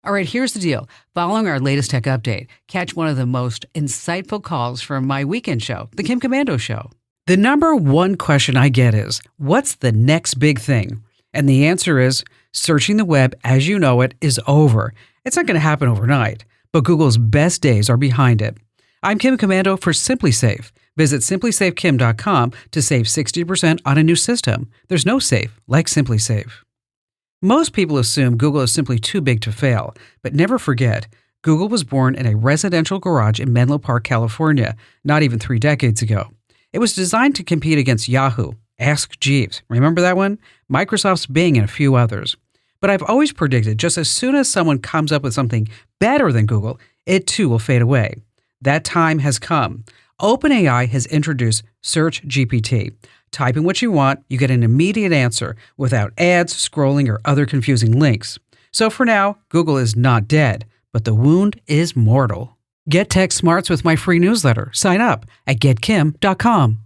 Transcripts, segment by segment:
All right, here's the deal. Following our latest tech update, catch one of the most insightful calls from my weekend show, The Kim Komando Show. The number one question I get is, what's the next big thing? And the answer is, searching the web as you know it is over. It's not going to happen overnight, but Google's best days are behind it. I'm Kim Komando for SimpliSafe. Visit simplysafekim.com to save 60% on a new system. There's no safe like SimpliSafe. Most people assume Google is simply too big to fail, but never forget, Google was born in a residential garage in Menlo Park, California, not even 3 decades ago. It was designed to compete against Yahoo, Ask Jeeves, remember that one? Microsoft's Bing and a few others. But I've always predicted just as soon as someone comes up with something better than Google, it too will fade away. That time has come. OpenAI has introduced Search GPT. Type in what you want, you get an immediate answer without ads, scrolling, or other confusing links. So for now, Google is not dead, but the wound is mortal. Get tech smarts with my free newsletter. Sign up at getkim.com.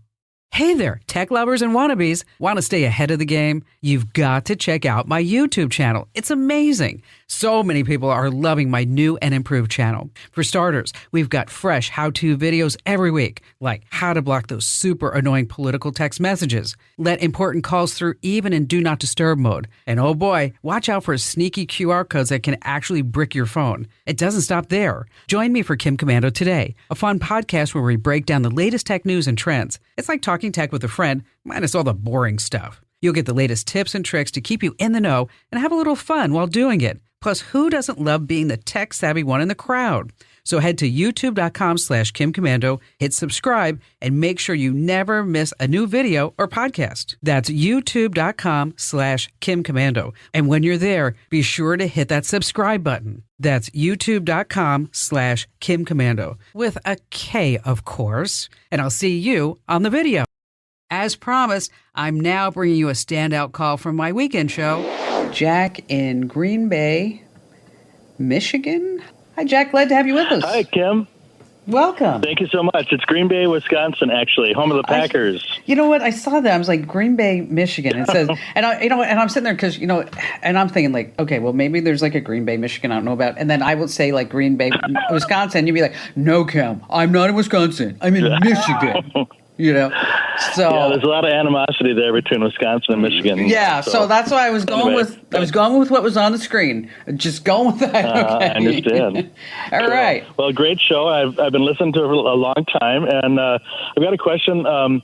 Hey there, tech lovers and wannabes. Want to stay ahead of the game? You've got to check out my YouTube channel. It's amazing. So many people are loving my new and improved channel. For starters, we've got fresh how-to videos every week, like how to block those super annoying political text messages, let important calls through even in Do Not Disturb mode, and oh boy, watch out for sneaky QR codes that can actually brick your phone. It doesn't stop there. Join me for Kim Komando Today, a fun podcast where we break down the latest tech news and trends. It's like talking tech with a friend, minus all the boring stuff. You'll get the latest tips and tricks to keep you in the know and have a little fun while doing it. Plus, who doesn't love being the tech-savvy one in the crowd? So head to youtube.com/Kim Komando, hit subscribe, and make sure you never miss a new video or podcast. That's youtube.com/Kim Komando. And when you're there, be sure to hit that subscribe button. That's youtube.com/Kim Komando, with a K, of course. And I'll see you on the video. As promised, I'm now bringing you a standout call from my weekend show. Jack in Green Bay, Michigan. Hi, Jack. Glad to have you with us. Hi, Kim. Welcome. Thank you so much. It's Green Bay, Wisconsin, actually, home of the Packers. You know what? I saw that. I was like, Green Bay, Michigan. It says, and I'm sitting there because, and I'm thinking like, okay, well, maybe there's like a Green Bay, Michigan I don't know about. And then I would say like Green Bay, Wisconsin. You'd be like, no, Kim, I'm not in Wisconsin. I'm in Michigan. So yeah, there's a lot of animosity there between Wisconsin and Michigan. Yeah, so that's why I was going with what was on the screen. Just going with that. Okay. I understand. All right. Well, great show. I've been listening to it for a long time, and I've got a question. I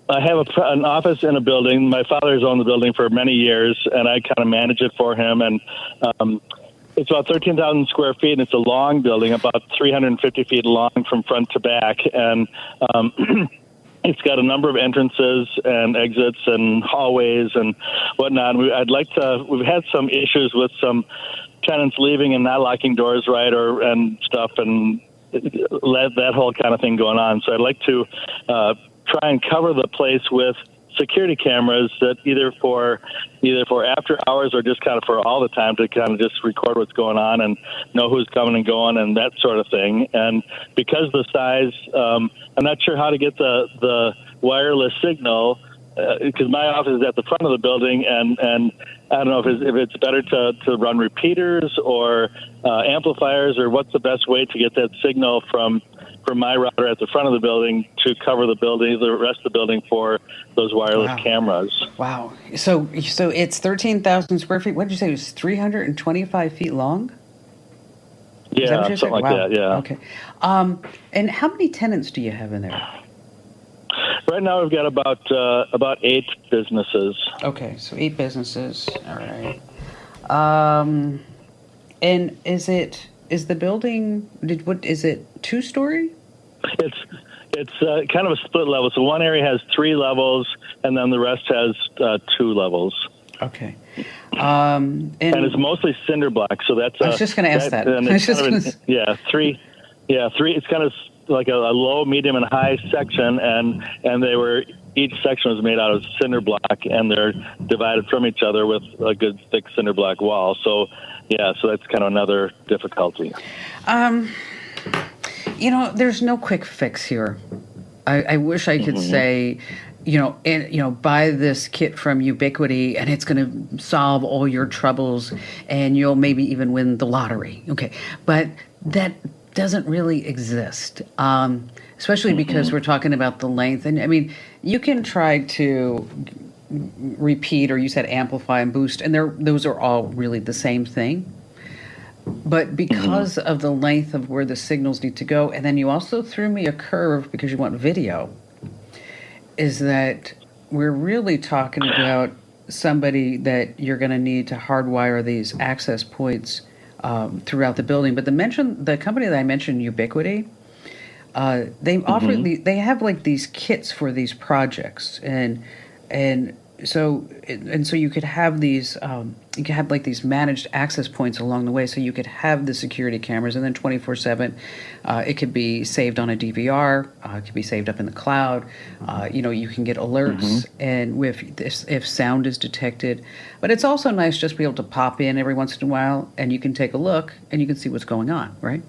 have an office in a building. My father's owned the building for many years, and I kind of manage it for him. And it's about 13,000 square feet, and it's a long building, about 350 feet long from front to back. And it's got a number of entrances and exits and hallways and whatnot. We've had some issues with some tenants leaving and not locking doors right and stuff, and that whole kind of thing going on. So I'd like to try and cover the place with security cameras that either for after hours or just kind of for all the time to kind of just record what's going on and know who's coming and going and that sort of thing. And because the size, I'm not sure how to get the wireless signal because my office is at the front of the building, and I don't know if it's better to run repeaters or amplifiers, or what's the best way to get that signal from my router at the front of the building to cover the rest of the building for those wireless cameras. Wow. So it's 13,000 square feet. What did you say? It was 325 feet long? Yeah, something like that, yeah. Okay. And how many tenants do you have in there? Right now we've got about 8 businesses. Okay, so 8 businesses. All right. And is the building, is it 2-story? It's kind of a split level. So one area has 3 levels, and then the rest has 2 levels. Okay. And it's mostly cinder block. So that's. I was just going to ask that. 3. Yeah, 3. It's kind of like a low, medium, and high section, and each section was made out of cinder block, and they're divided from each other with a good thick cinder block wall. So, yeah, so that's kind of another difficulty. There's no quick fix here. I wish I could say buy this kit from Ubiquiti and it's going to solve all your troubles and you'll maybe even win the lottery. Okay. But that doesn't really exist, especially because we're talking about the length. And I mean, you can try to repeat, or you said amplify and boost, and those are all really the same thing. But because of the length of where the signals need to go, and then you also threw me a curve because you want video, is that we're really talking about somebody that you're going to need to hardwire these access points throughout the building. But the company that I mentioned, Ubiquiti, they offer they have like these kits for these projects, and so you could have these you could have like these managed access points along the way, so you could have the security cameras, and then 24/7 it could be saved on a DVR, it could be saved up in the cloud. You can get alerts and if sound is detected. But it's also nice just to be able to pop in every once in a while and you can take a look and you can see what's going on, right?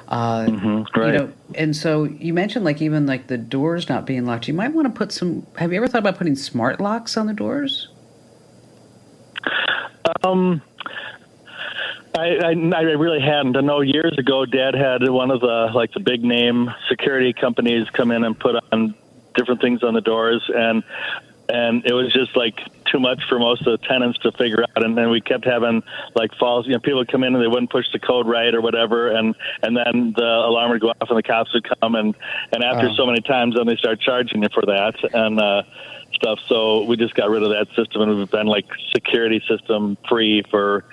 Right. And so you mentioned like even like the doors not being locked. You might want to put have you ever thought about putting smart locks on the doors? I really hadn't. I know years ago, Dad had one of the big name security companies come in and put on different things on the doors, and it was just like too much for most of the tenants to figure out. And then we kept having like false, people would come in and they wouldn't push the code right or whatever, and then the alarm would go off and the cops would come, and after so many times, then they start charging you for that and stuff. So we just got rid of that system, and we've been like security system free for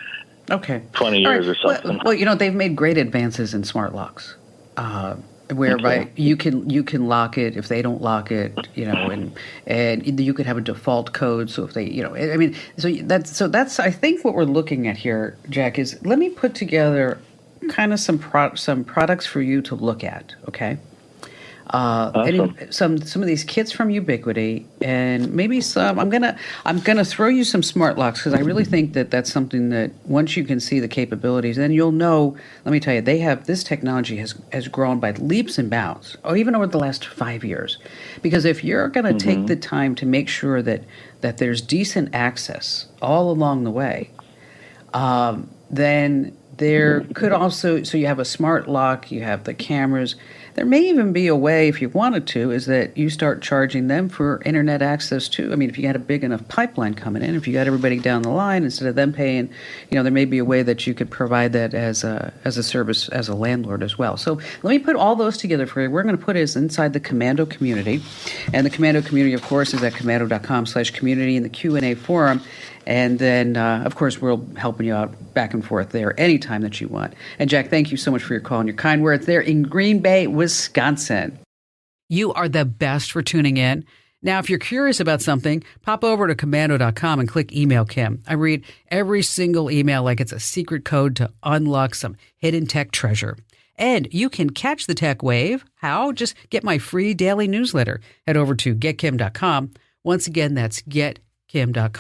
20 years or something. Well, they've made great advances in smart locks, whereby you can lock it if they don't lock it, and you could have a default code. So if they, that's I think what we're looking at here, Jack, is let me put together kind of some products for you to look at, okay? Awesome. Some of these kits from Ubiquiti, and maybe some. I'm gonna throw you some smart locks because I really think that that's something that once you can see the capabilities, then you'll know. Let me tell you, this technology has grown by leaps and bounds, or even over the last 5 years. Because if you're gonna take the time to make sure that there's decent access all along the way, then there could also, so you have a smart lock, you have the cameras. There may even be a way, if you wanted to, is that you start charging them for internet access too. I mean, if you had a big enough pipeline coming in, if you got everybody down the line, instead of them paying, there may be a way that you could provide that as a service as a landlord as well. So let me put all those together for you. We're going to put it inside the Komando community. And the Komando community, of course, is at komando.com/community in the Q&A forum. And then, of course, we're helping you out back and forth there anytime that you want. And, Jack, thank you so much for your call and your kind words there in Green Bay, Wisconsin. You are the best for tuning in. Now, if you're curious about something, pop over to komando.com and click Email Kim. I read every single email like it's a secret code to unlock some hidden tech treasure. And you can catch the tech wave. How? Just get my free daily newsletter. Head over to getkim.com. Once again, that's getkim.com.